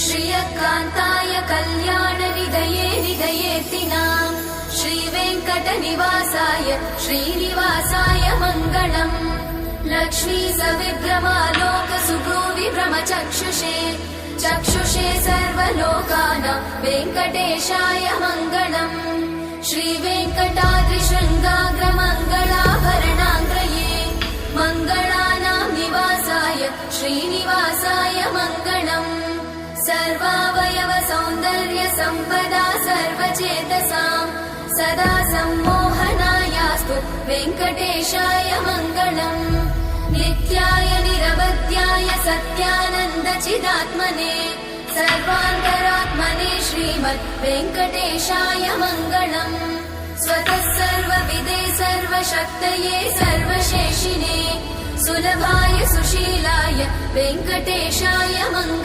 श्रियकान्ताय कल्याणनिधये निधयेतिनाम् श्रीवेङ्कटनिवासाय श्रीनिवासाय मङ्गलम्। लक्ष्मी सविभ्रमालोकसुभ्रूविभ्रमचक्षुषे चक्षुषे सर्वलोकानां वेङ्कटेशाय मङ्गलम्। श्रीवेङ्कटाद्रिशृङ्गाग्रमङ्गलाभरणाङ्ग्रये मङ्गलानां निवासाय श्रीनिवासाय मङ्गलम्। सर्वावयव सौन्दर्य सम्पदा सर्वचेतसां सदा सम्मोहनायास्तु वेङ्कटेशाय मङ्गलम्। नित्याय निरवध्याय सत्यानन्दचिदात्मने सर्वान्तरात्मने श्रीमद् वेङ्कटेशाय मङ्गलम्। स्वतः सर्वविदे सर्वशक्तये सर्वशेषिने सुलभाय सुशीलाय वेङ्कटेशाय मङ्गलम्।